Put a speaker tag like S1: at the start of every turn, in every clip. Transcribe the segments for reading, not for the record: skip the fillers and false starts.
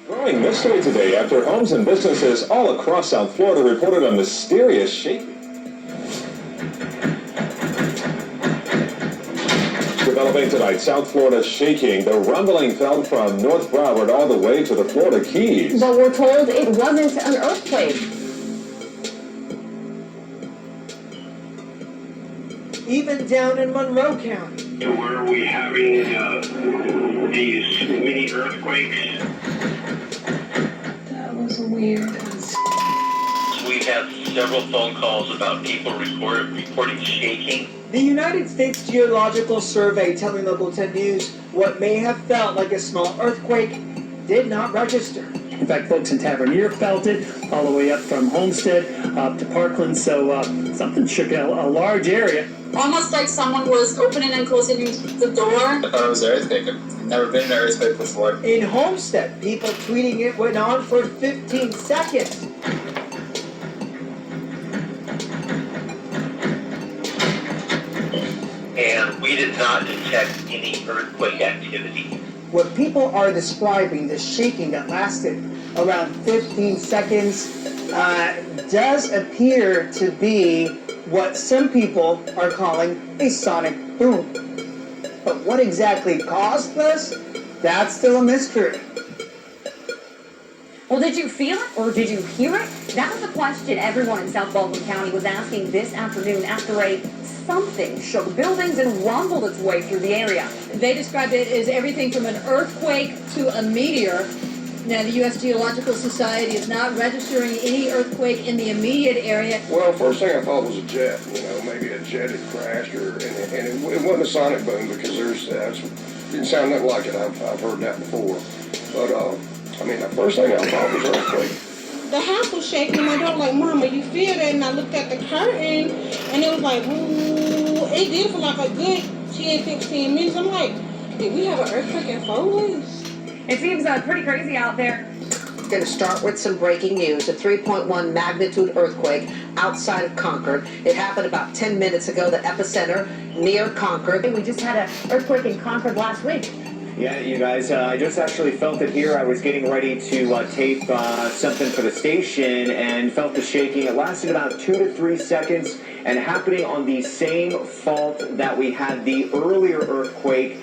S1: Growing mystery today after homes and businesses all across South Florida reported a mysterious shaking. Developing tonight, South Florida shaking. The rumbling felt from North Broward all the way to the Florida Keys.
S2: But we're told it wasn't an earthquake.
S3: Even down in Monroe County.
S4: Were we having these mini earthquakes?
S2: That was weird.
S5: We have several phone calls about people reporting shaking.
S3: The United States Geological Survey telling Local 10 News what may have felt like a small earthquake did not register.
S6: In fact, folks in Tavernier felt it all the way up from Homestead up to Parkland, so something shook a large area.
S7: Almost like someone was opening and closing the door.
S8: I thought it was an earthquake. I've never been in an earthquake before.
S3: In Homestead, people tweeting it went on for 15 seconds.
S5: And we did not detect any earthquake activity.
S3: What people are describing, the shaking that lasted around 15 seconds, does appear to be what some people are calling a sonic boom. But what exactly caused this? That's still a mystery.
S2: Well, did you feel it or did you hear it? That was the question everyone in South Baldwin County was asking this afternoon after something shook buildings and rumbled its way through the area.
S9: They described it as everything from an earthquake to a meteor. Now, the U.S. Geological Society is not registering any earthquake in the immediate area.
S4: Well, first thing I thought was a jet. Maybe a jet had crashed, and it wasn't a sonic boom because didn't sound nothing like it. I've heard that before. But the first thing I thought was earthquake.
S10: The house was shaking, and my daughter like, "Mama, you feel that?" And I looked at the curtain, and it was like, ooh. It did for like a good 10, 15 minutes. I'm like, did we have an earthquake in Fort Worth?
S2: It seems pretty crazy out there.
S11: Going to start with some breaking news. A 3.1 magnitude earthquake outside of Concord. It happened about 10 minutes ago, the epicenter near Concord.
S2: We just had an earthquake in Concord last week.
S12: Yeah, you guys, I just actually felt it here. I was getting ready to tape something for the station and felt the shaking. It lasted about 2 to 3 seconds and happening on the same fault that we had the earlier earthquake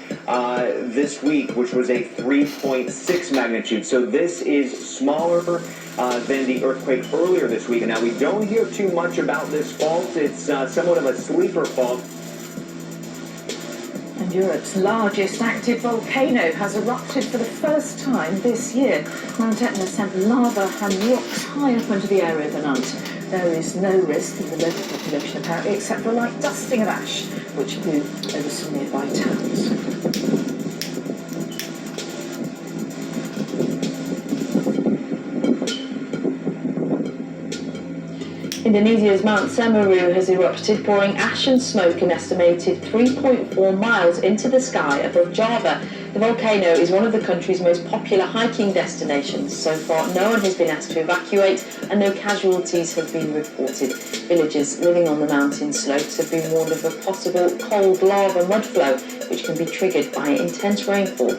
S12: this week, which was a 3.6 magnitude. So this is smaller than the earthquake earlier this week. And now we don't hear too much about this fault. It's somewhat of a sleeper fault.
S13: And Europe's largest active volcano has erupted for the first time this year. Mount Etna sent lava and rocks high up into the area overnight. There is no risk in the local population apparently, except for a light dusting of ash, which blew over some nearby towns. Indonesia's Mount Semeru has erupted, pouring ash and smoke an estimated 3.4 miles into the sky above Java. The volcano is one of the country's most popular hiking destinations. So far, no one has been asked to evacuate and no casualties have been reported. Villagers living on the mountain slopes have been warned of a possible cold lava mud flow, which can be triggered by intense rainfall.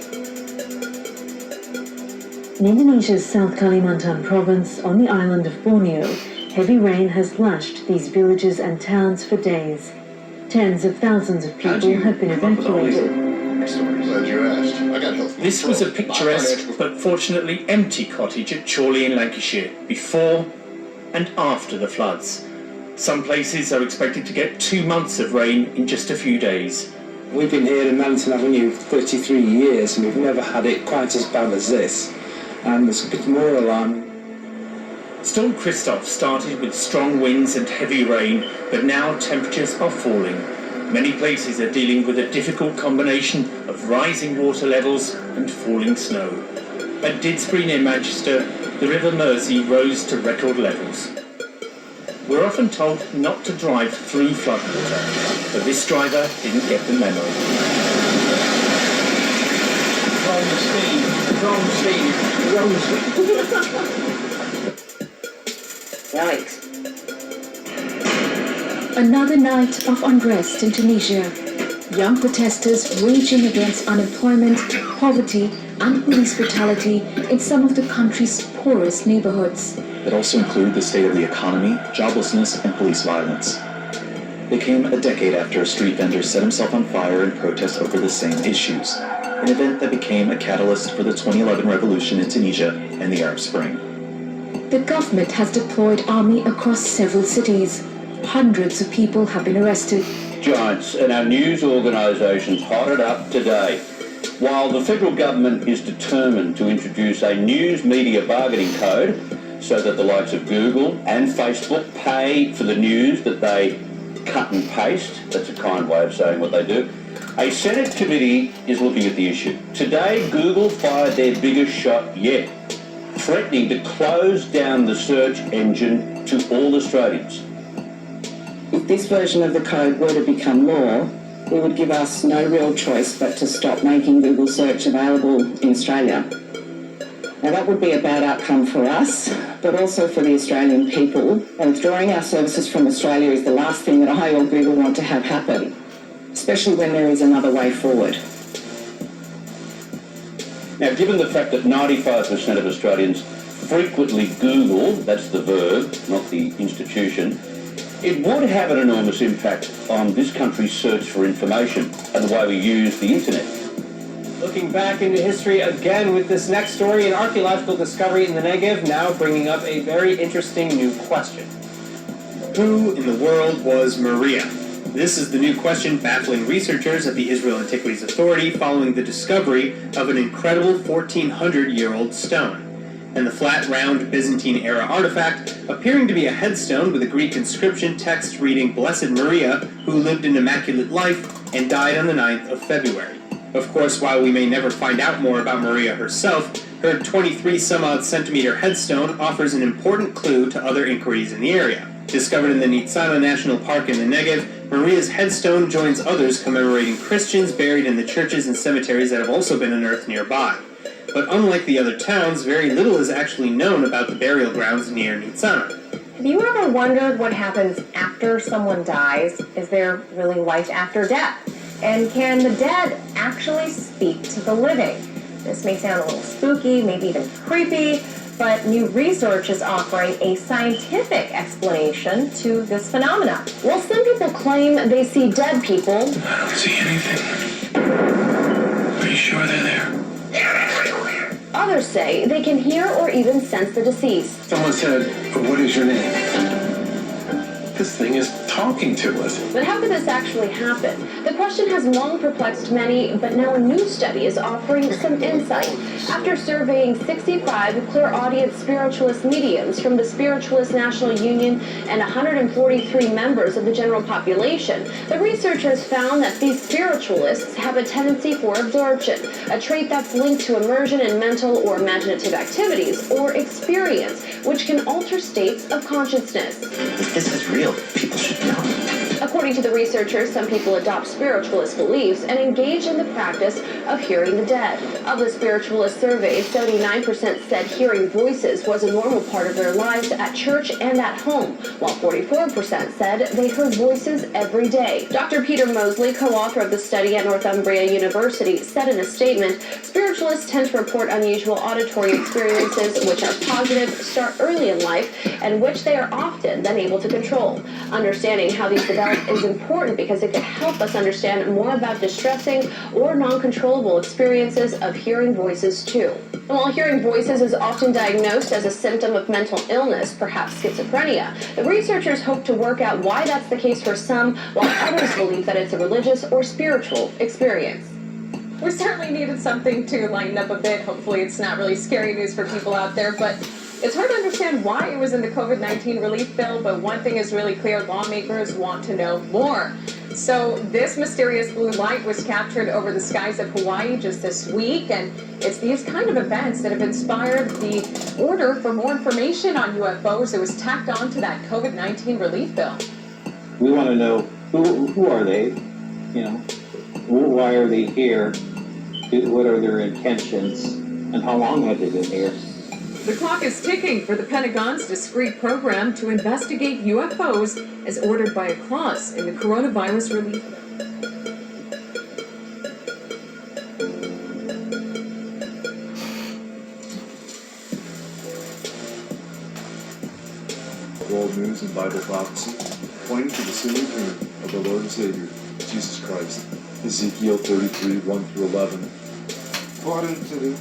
S14: In Indonesia's South Kalimantan province on the island of Borneo, heavy rain has lashed these villages and towns for days. Tens of thousands of people have been evacuated.
S4: Glad you asked.
S6: This was a picturesque but fortunately empty cottage at Chorley in Lancashire before and after the floods. Some places are expected to get 2 months of rain in just a few days.
S15: We've been here in Manton Avenue for 33 years and we've never had it quite as bad as this. And it's a bit more alarming.
S6: Storm Christoph started with strong winds and heavy rain, but now temperatures are falling. Many places are dealing with a difficult combination of rising water levels and falling snow. At Didsbury near Manchester, the River Mersey rose to record levels. We're often told not to drive through floodwater, but this driver didn't get the memo.
S3: Wrong speed.
S2: Yikes.
S14: Another night of unrest in Tunisia. Young protesters raging against unemployment, poverty
S16: and police brutality in some of the country's poorest neighborhoods.
S17: That also include the state of the economy, joblessness, and police violence. They came a decade after a street vendor set himself on fire in protest over the same issues, an event that became a catalyst for the 2011 revolution in Tunisia and the Arab Spring.
S16: The government has deployed army across several cities. Hundreds of people have been arrested.
S18: Giants and our news organisations hotted up today. While the federal government is determined to introduce a news media bargaining code so that the likes of Google and Facebook pay for the news that they cut and paste, that's a kind way of saying what they do, a Senate committee is looking at the issue. Today, Google fired their biggest shot yet, threatening to close down the search engine to all Australians.
S19: If this version of the code were to become law, it would give us no real choice but to stop making Google search available in Australia. Now that would be a bad outcome for us, but also for the Australian people. And withdrawing our services from Australia is the last thing that I or Google want to have happen, especially when there is another way forward.
S18: Now, given the fact that 95% of Australians frequently Google, that's the verb, not the institution, it would have an enormous impact on this country's search for information and the way we use the internet.
S20: Looking back into history again with this next story, an archaeological discovery in the Negev, now bringing up a very interesting new question.
S6: Who in the world was Maria? This is the new question baffling researchers at the Israel Antiquities Authority following the discovery of an incredible 1,400-year-old stone, and the flat, round Byzantine-era artifact appearing to be a headstone with a Greek inscription text reading Blessed Maria, who lived an immaculate life and died on the 9th of February. Of course, while we may never find out more about Maria herself, her 23-some-odd-centimeter headstone offers an important clue to other inquiries in the area. Discovered in the Nitzana National Park in the Negev, Maria's headstone joins others commemorating Christians buried in the churches and cemeteries that have also been unearthed nearby. But unlike the other towns, very little is actually known about the burial grounds near Nitzana.
S2: Have you ever wondered what happens after someone dies? Is there really life after death? And can the dead actually speak to the living? This may sound a little spooky, maybe even creepy, but new research is offering a scientific explanation to this phenomenon. While some people claim they see dead people,
S21: I don't see anything. Are you sure they're there? They're everywhere.
S2: Others say they can hear or even sense the deceased.
S21: Someone said, "What is your name?" This thing is talking to us.
S2: But how could this actually happen? The question has long perplexed many, but now a new study is offering some insight. After surveying 65 clairaudient spiritualist mediums from the Spiritualist National Union and 143 members of the general population, the researchers found that these spiritualists have a tendency for absorption, a trait that's linked to immersion in mental or imaginative activities or experience, which can alter states of consciousness.
S21: If this is real, people should know.
S2: According to the researchers, some people adopt spiritualist beliefs and engage in the practice of hearing the dead. Of the spiritualist survey, 79% said hearing voices was a normal part of their lives at church and at home, while 44% said they heard voices every day. Dr. Peter Mosley, co-author of the study at Northumbria University, said in a statement, spiritualists tend to report unusual auditory experiences which are positive, start early in life, and which they are often then able to control. Understanding how these develop is important because it can help us understand more about distressing or non-controllable experiences of hearing voices too. And while hearing voices is often diagnosed as a symptom of mental illness, perhaps schizophrenia, the researchers hope to work out why that's the case for some, while others believe that it's a religious or spiritual experience. We certainly needed something to lighten up a bit. Hopefully it's not really scary news for people out there, but it's hard to understand why it was in the COVID-19 relief bill, but one thing is really clear, lawmakers want to know more. So this mysterious blue light was captured over the skies of Hawaii just this week, and it's these kind of events that have inspired the order for more information on UFOs that was tacked on to that COVID-19 relief bill.
S22: We want to know who are they, you know, why are they here, what are their intentions, and how long have they been here?
S2: The clock is ticking for the Pentagon's discrete program to investigate UFOs as ordered by a clause in the coronavirus relief bill.
S1: world news and Bible prophecy, pointing to the soon return of the Lord and Savior, Jesus Christ. Ezekiel 33, 1 through 11.
S7: According to the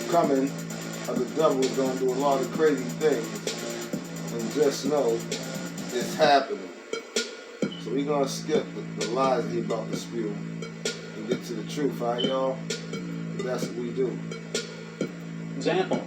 S7: coming of the devil, is going to do a lot of crazy things. And just know it's happening. So we're going to skip the lies he about to spew and get to the truth, huh, y'all? That's what we do.
S23: Example,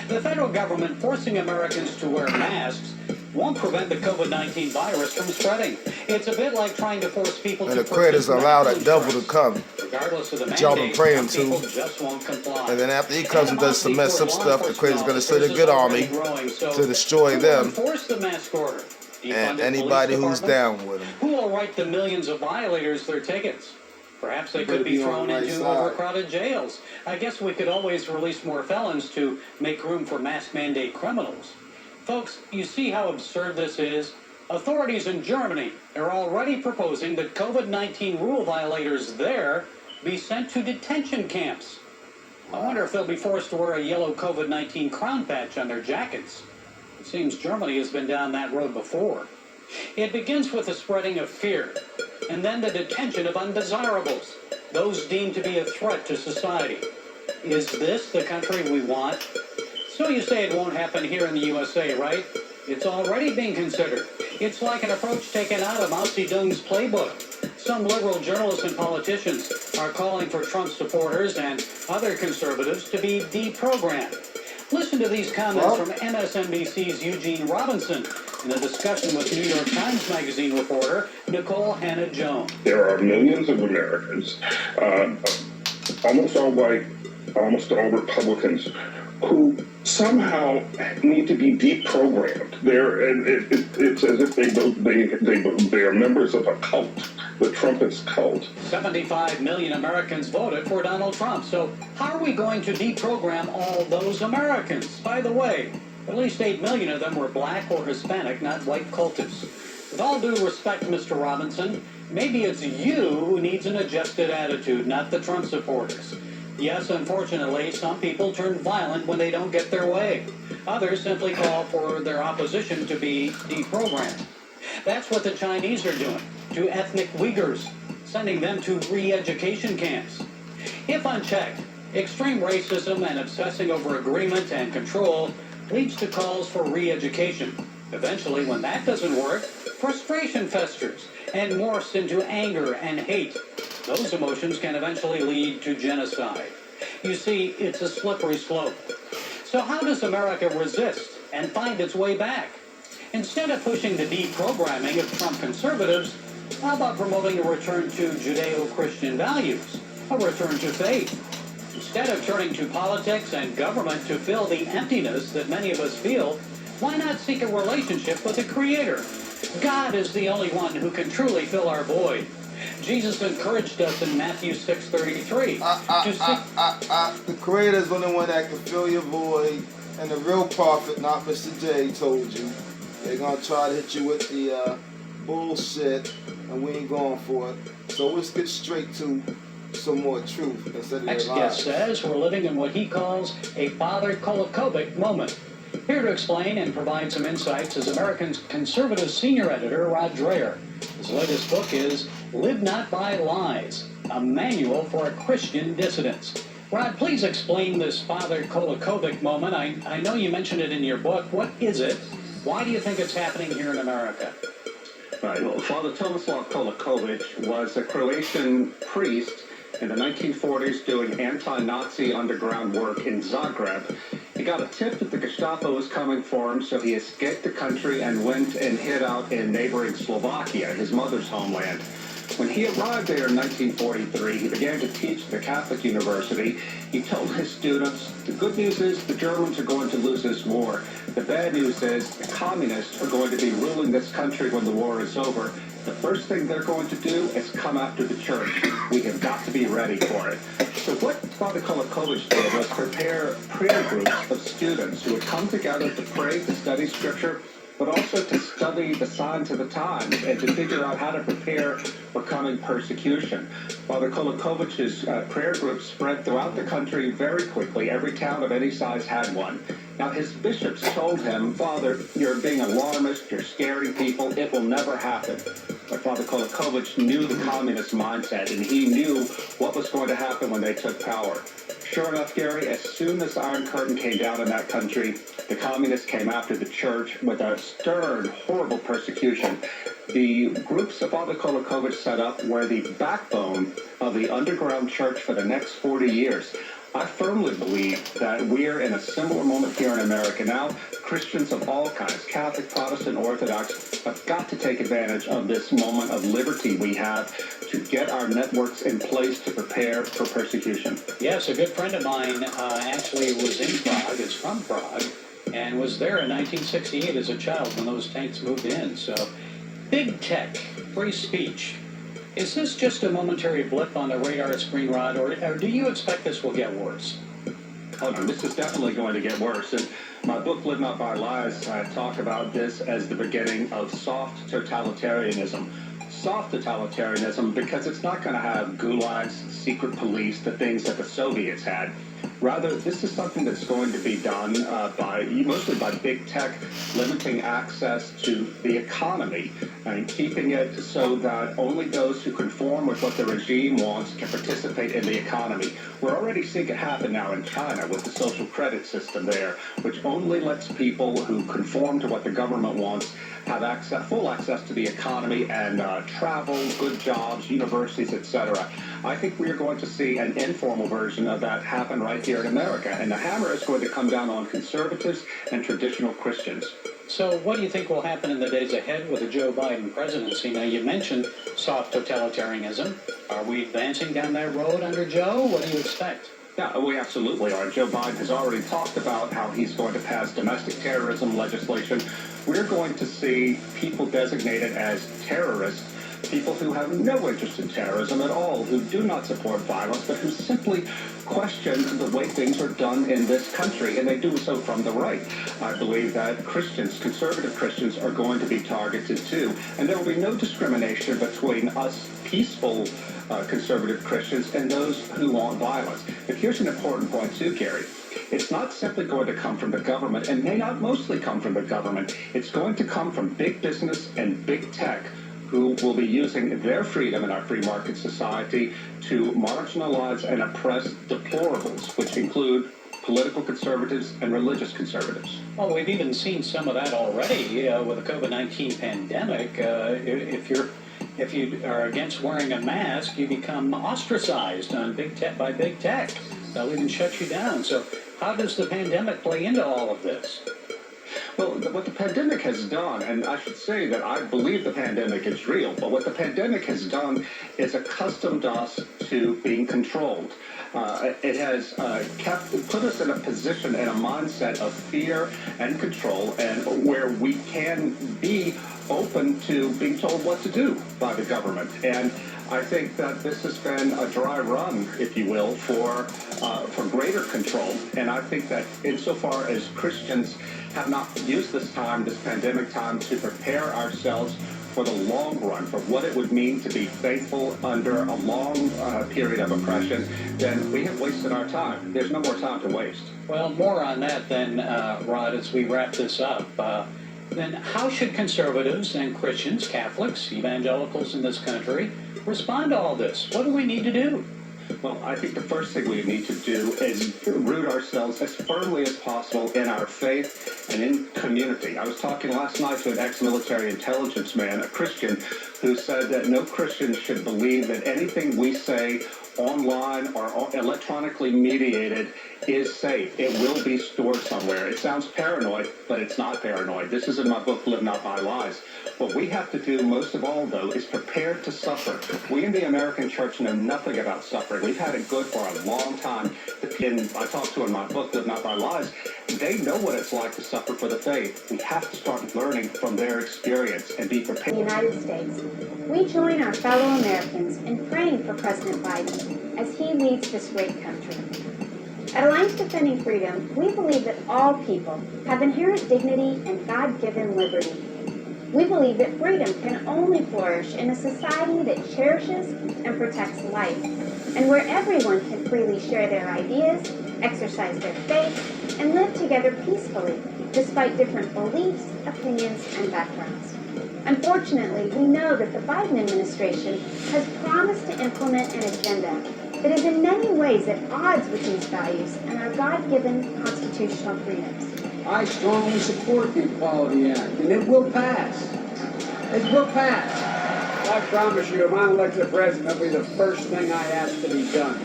S23: the federal government forcing Americans to wear masks won't prevent the COVID-19 virus from spreading. It's a bit like trying to force people
S7: And
S23: to
S7: the creators allow that devil to come,
S23: regardless of the
S7: that y'all been
S23: mandate,
S7: praying
S23: some people
S7: to.
S23: just won't comply.
S7: And then after he comes and does some messed up stuff, the creators going to send a good army to destroy them
S23: Enforce the mask order.
S7: and anybody who's down with them.
S23: Who will write the millions of violators their tickets? Perhaps they could be thrown into overcrowded jails. I guess we could always release more felons to make room for mask mandate criminals. Folks, you see how absurd this is? Authorities in Germany are already proposing that COVID-19 rule violators there be sent to detention camps. I wonder if they'll be forced to wear a yellow COVID-19 crown patch on their jackets. It seems Germany has been down that road before. It begins with the spreading of fear, and then the detention of undesirables, those deemed to be a threat to society. Is this the country we want? So you say it won't happen here in the USA, right? It's already being considered. It's like an approach taken out of Mao Zedong's playbook. Some liberal journalists and politicians are calling for Trump supporters and other conservatives to be deprogrammed. Listen to these comments from MSNBC's Eugene Robinson in a discussion with New York Times Magazine reporter Nicole Hannah-Jones.
S24: There are millions of Americans, almost all white, almost all Republicans, who somehow need to be deprogrammed. It's as if they are members of a cult, the Trumpist cult.
S23: 75 million Americans voted for Donald Trump. So how are we going to deprogram all those Americans? By the way, at least 8 million of them were black or Hispanic, not white cultists. With all due respect, Mr. Robinson, maybe it's you who needs an adjusted attitude, not the Trump supporters. Yes, unfortunately, some people turn violent when they don't get their way. Others simply call for their opposition to be deprogrammed. That's what the Chinese are doing to ethnic Uyghurs, sending them to re-education camps. If unchecked, extreme racism and obsessing over agreement and control leads to calls for re-education. Eventually, when that doesn't work, frustration festers and morphs into anger and hate. Those emotions can eventually lead to genocide. You see, it's a slippery slope. So how does America resist and find its way back? Instead of pushing the deprogramming of Trump conservatives, how about promoting a return to Judeo-Christian values, a return to faith? Instead of turning to politics and government to fill the emptiness that many of us feel, why not seek a relationship with the Creator? God is the only one who can truly fill our void. Jesus encouraged us in Matthew 6:33 to seek...
S7: The Creator is the only one that can fill your void, and the real prophet, not Mr. J, told you. They're going to try to hit you with the bullshit, and we ain't going for it. So let's get straight to some more truth instead of
S23: Next
S7: their lies.
S23: guest says we're living in what he calls a Father Kolokovic moment. Here to explain and provide some insights is American's conservative senior editor, Rod Dreher. His latest book is Live Not by Lies, a manual for a Christian dissidents. Rod, please explain this Father Kolokovic moment. I know you mentioned it in your book. What is it? Why do you think it's happening here in America?
S25: Right. Well, Father Tomislav Kolokovic was a Croatian priest in the 1940s doing anti-Nazi underground work in Zagreb. He got a tip that the Gestapo was coming for him, so he escaped the country and went and hid out in neighboring Slovakia, his mother's homeland. When he arrived there in 1943, he began to teach at the Catholic University. He told his students, the good news is the Germans are going to lose this war. The bad news is the communists are going to be ruling this country when the war is over. The first thing they're going to do is come after the church. We have got to be ready for it. So what Father Kolokovic did was prepare prayer groups of students who would come together to pray, to study Scripture, but also to study the signs of the times and to figure out how to prepare for coming persecution. Father Kolokovic's prayer groups spread throughout the country very quickly. Every town of any size had one. Now, his bishops told him, Father, you're being alarmist, you're scaring people, it will never happen. But Father Kolakovich knew the communist mindset, and he knew what was going to happen when they took power. Sure enough, Gary, as soon as the Iron Curtain came down in that country, the communists came after the church with a stern, horrible persecution. The groups that Father Kolakovich set up were the backbone of the underground church for the next 40 years. I firmly believe that we're in a similar moment here in America now. Christians of all kinds, Catholic, Protestant, Orthodox, have got to take advantage of this moment of liberty we have to get our networks in place to prepare for persecution.
S23: Yes, a good friend of mine actually was in Prague, is from Prague, and was there in 1968 as a child when those tanks moved in. So, big tech, free speech. Is this just a momentary blip on the radar screen, Rod, or do you expect this will get worse?
S25: Oh no, this is definitely going to get worse. And my book, Live Not by Lies, I talk about this as the beginning of soft totalitarianism. Soft totalitarianism because it's not going to have gulags, secret police, the things that the Soviets had. Rather, this is something that's going to be done mostly by big tech, limiting access to the economy and keeping it so that only those who conform with what the regime wants can participate in the economy. We're already seeing it happen now in China with the social credit system there, which only lets people who conform to what the government wants have full access to the economy and travel, good jobs, universities, etc. I think we are going to see an informal version of that happen right here in America, and the hammer is going to come down on conservatives and traditional Christians.
S23: So what do you think will happen in the days ahead with the Joe Biden presidency? Now, you mentioned soft totalitarianism. Are we advancing down that road under Joe? What do you expect?
S25: Yeah, we absolutely are. Joe Biden has already talked about how he's going to pass domestic terrorism legislation. We're going to see people designated as terrorists, people who have no interest in terrorism at all, who do not support violence, but who simply question the way things are done in this country, and they do so from the right. I believe that Christians, conservative Christians, are going to be targeted too, and there will be no discrimination between us peaceful conservative Christians and those who want violence. But here's an important point too, Gary. It's not simply going to come from the government, and may not mostly come from the government. It's going to come from big business and big tech, who will be using their freedom in our free market society to marginalize and oppress deplorables, which include political conservatives and religious conservatives.
S23: Well, we've even seen some of that already with the COVID-19 pandemic. If you are against wearing a mask, you become ostracized on by big tech. They'll even shut you down. So how does the pandemic play into all of this?
S25: Well, what the pandemic has done, and I should say that I believe the pandemic is real, but what the pandemic has done is accustomed us to being controlled. It has put us in a position and a mindset of fear and control, and where we can be open to being told what to do by the government. And I think that this has been a dry run, if you will, for greater control. And I think that insofar as Christians have not used this pandemic time, to prepare ourselves for the long run, for what it would mean to be faithful under a long period of oppression, then we have wasted our time. There's no more time to waste.
S23: Well, more on that then, Rod, as we wrap this up. Then how should conservatives and Christians, Catholics, evangelicals in this country respond to all this? What do we need to do?
S25: Well, I think the first thing we need to do is root ourselves as firmly as possible in our faith and in community. I was talking last night to an ex-military intelligence man, a Christian, who said that no Christian should believe that anything we say online or electronically mediated is safe. It will be stored somewhere. It sounds paranoid, but it's not paranoid. This is in my book, Live Not by Lies. What we have to do most of all, though, is prepare to suffer. We in the American church know nothing about suffering. We've had it good for a long time. I talked to in my book, Live Not by Lies, they know what it's like to suffer for the faith. We have to start learning from their experience and be prepared.
S5: In the United States, we join our fellow Americans in praying for President Biden as he leads this great country. At Alliance Defending Freedom, we believe that all people have inherent dignity and God-given liberty. We believe that freedom can only flourish in a society that cherishes and protects life, and where everyone can freely share their ideas, exercise their faith, and live together together peacefully, despite different beliefs, opinions, and backgrounds. Unfortunately, we know that the Biden administration has promised to implement an agenda that is in many ways at odds with these values and our God-given constitutional freedoms.
S8: I strongly support the Equality Act, and it will pass. It will pass. I promise you, if I'm elected president, that'll be the first thing I ask to be done.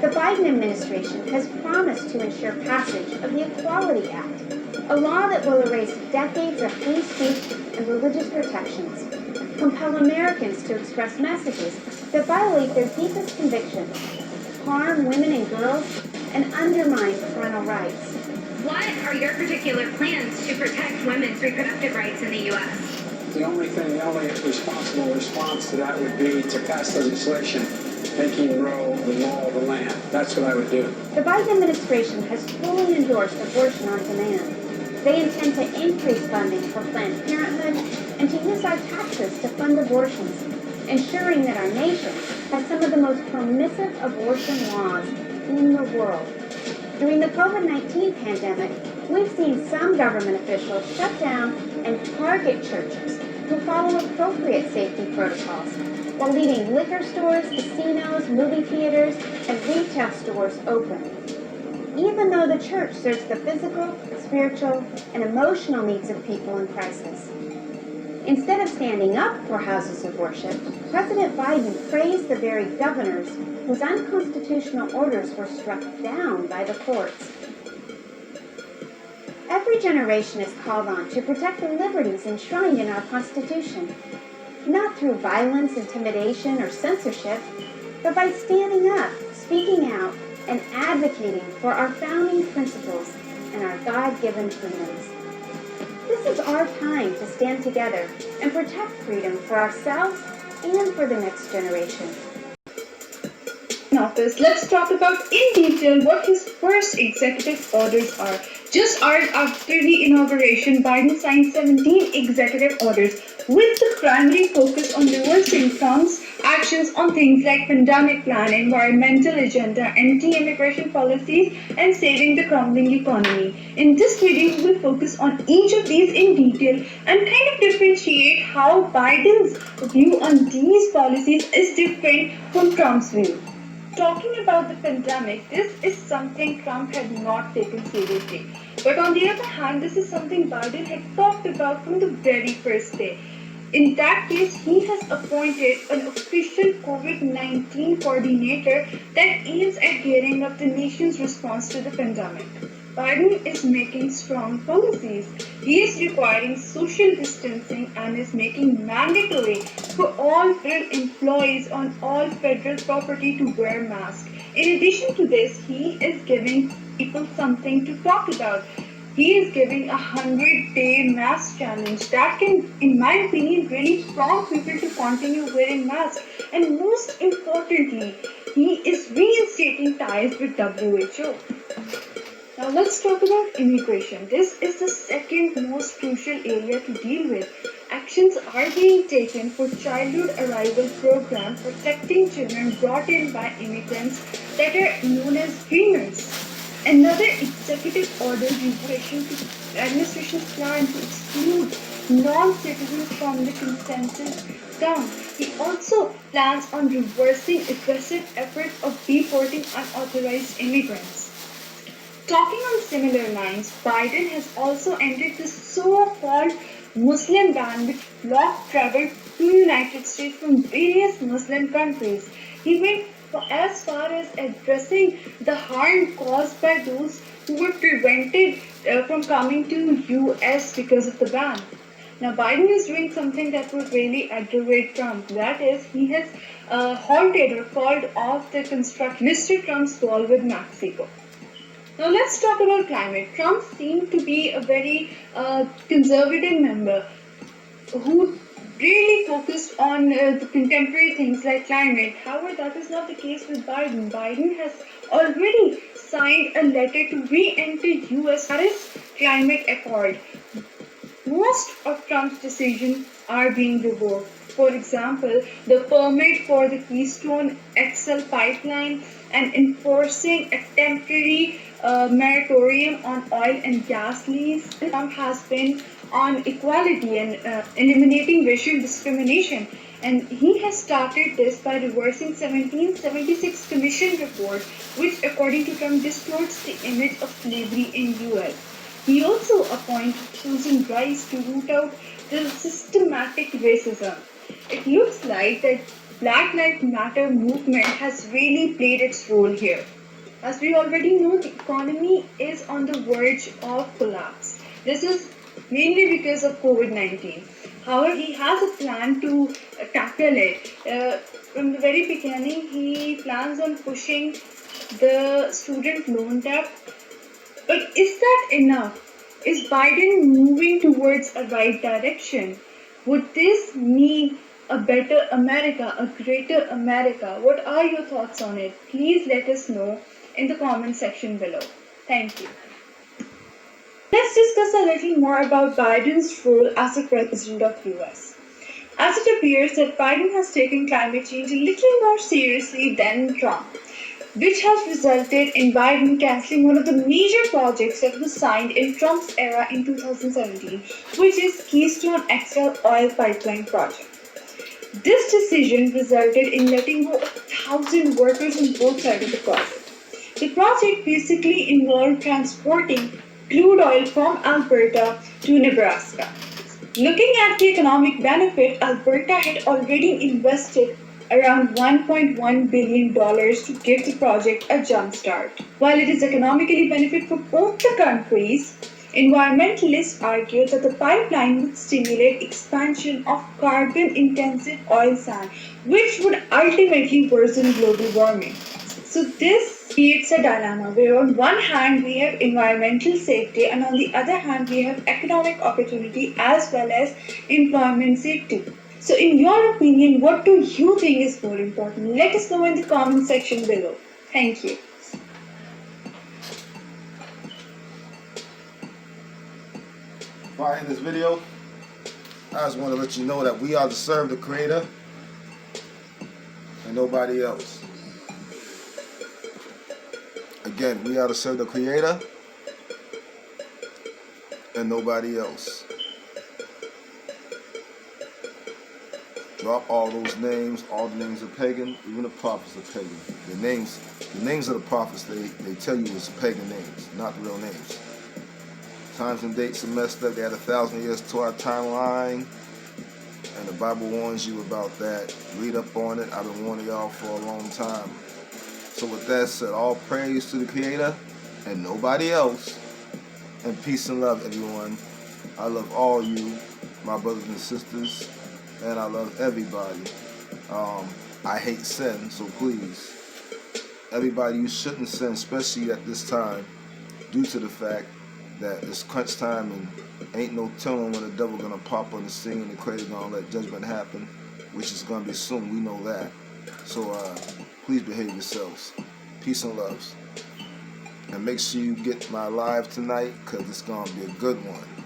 S5: The Biden administration has promised to ensure passage of the Equality Act, a law that will erase decades of free speech and religious protections, compel Americans to express messages that violate their deepest convictions, harm women and girls, and undermine parental rights.
S9: What are your particular plans to protect women's reproductive rights in the U.S.?
S8: The only responsible response to that would be to pass legislation making Roe the law of the land. That's what I would do.
S5: The Biden administration has fully endorsed abortion on demand. They intend to increase funding for Planned Parenthood and to use our taxes to fund abortions, ensuring that our nation has some of the most permissive abortion laws in the world. During the COVID-19 pandemic, we've seen some government officials shut down and target churches who follow appropriate safety protocols, while leaving liquor stores, casinos, movie theaters, and retail stores open. Even though the church serves the physical, spiritual, and emotional needs of people in crisis. Instead of standing up for houses of worship, President Biden praised the very governors whose unconstitutional orders were struck down by the courts. Every generation is called on to protect the liberties enshrined in our Constitution, not through violence, intimidation, or censorship, but by standing up, speaking out, and advocating for our founding principles and our God-given freedoms. This is our time to stand together and protect freedom for ourselves and for the next generation.
S10: Office, let's talk about in detail what his first executive orders are. Just hours after the inauguration, Biden signed 17 executive orders with the primary focus on reversing Trump's actions on things like pandemic plan, environmental agenda, anti-immigration policies, and saving the crumbling economy. In this video, we will focus on each of these in detail and kind of differentiate how Biden's view on these policies is different from Trump's view. Talking about the pandemic, this is something Trump had not taken seriously. But on the other hand, this is something Biden had talked about from the very first day. In that case, he has appointed an official COVID-19 coordinator that aims at gearing up the nation's response to the pandemic. Biden is making strong policies. He is requiring social distancing and is making mandatory for all federal employees on all federal property to wear masks. In addition to this, he is giving people something to talk about. He is giving a 100-day mask challenge that can, in my opinion, really prompt people to continue wearing masks. And most importantly, he is reinstating ties with WHO. Now let's talk about immigration. This is the second most crucial area to deal with. Actions are being taken for childhood arrival program protecting children brought in by immigrants that are known as dreamers. Another executive order administration's plan to exclude non-citizens from the consensus count. He also plans on reversing aggressive efforts of deporting unauthorized immigrants. Talking on similar lines, Biden has also ended the so-called Muslim ban which blocked travel to the United States from various Muslim countries. He went as far as addressing the harm caused by those who were prevented from coming to US because of the ban. Now Biden is doing something that would really aggravate Trump. That is, he has halted or called off the construction Mr. Trump's wall with Mexico. Now let's talk about climate. Trump seemed to be a very conservative member who really focused on the contemporary things like climate. However, that is not the case with Biden. Biden has already signed a letter to re-enter US Paris Climate Accord. Most of Trump's decisions are being revoked. For example, the permit for the Keystone XL pipeline and enforcing a temporary moratorium on oil and gas lease. Trump has been on equality and eliminating racial discrimination. And he has started this by reversing 1776 Commission report, which according to Trump distorts the image of slavery in US. He also appointed Susan Rice to root out the systematic racism. It looks like that Black Lives Matter movement has really played its role here. As we already know, the economy is on the verge of collapse. This is mainly because of COVID-19. However, he has a plan to tackle it. From the very beginning, he plans on pushing the student loan debt. But is that enough? Is Biden moving towards a right direction? Would this mean a better America, a greater America? What are your thoughts on it? Please let us know in the comment section below. Thank you. Let's discuss a little more about Biden's role as the president of US. As it appears that Biden has taken climate change a little more seriously than Trump, which has resulted in Biden cancelling one of the major projects that was signed in Trump's era in 2017, which is Keystone XL oil pipeline project. This decision resulted in letting go 1,000 workers on both sides of the project. The project basically involved transporting crude oil from Alberta to Nebraska. Looking at the economic benefit, Alberta had already invested around $1.1 billion to give the project a jump start. While it is economically benefit for both the countries, environmentalists argue that the pipeline would stimulate expansion of carbon-intensive oil sand, which would ultimately worsen global warming. So this creates a dilemma where on one hand we have environmental safety and on the other hand we have economic opportunity as well as employment safety. So in your opinion, what do you think is more important? Let us know in the comment section below. Thank you.
S7: If I end this video, I just want to let you know that we are to serve the Creator and nobody else. Again, we are to serve the Creator and nobody else. Drop all those names. All the names are pagan. Even the prophets are pagan. The names of the prophets, they tell you it's pagan names, not the real names. Times and dates are messed up. They had 1,000 years to our timeline, and the Bible warns you about that. Read up on it. I've been warning y'all for a long time. So with that said, all praise to the Creator and nobody else. And peace and love, everyone. I love all you, my brothers and sisters, and I love everybody. I hate sin, so please, everybody, you shouldn't sin, especially at this time, due to the fact that it's crunch time and ain't no telling when the devil gonna pop on the scene and the Creator gonna let judgment happen, which is gonna be soon. We know that. So please behave yourselves. Peace and loves. And make sure you get my live tonight, because it's gonna be a good one.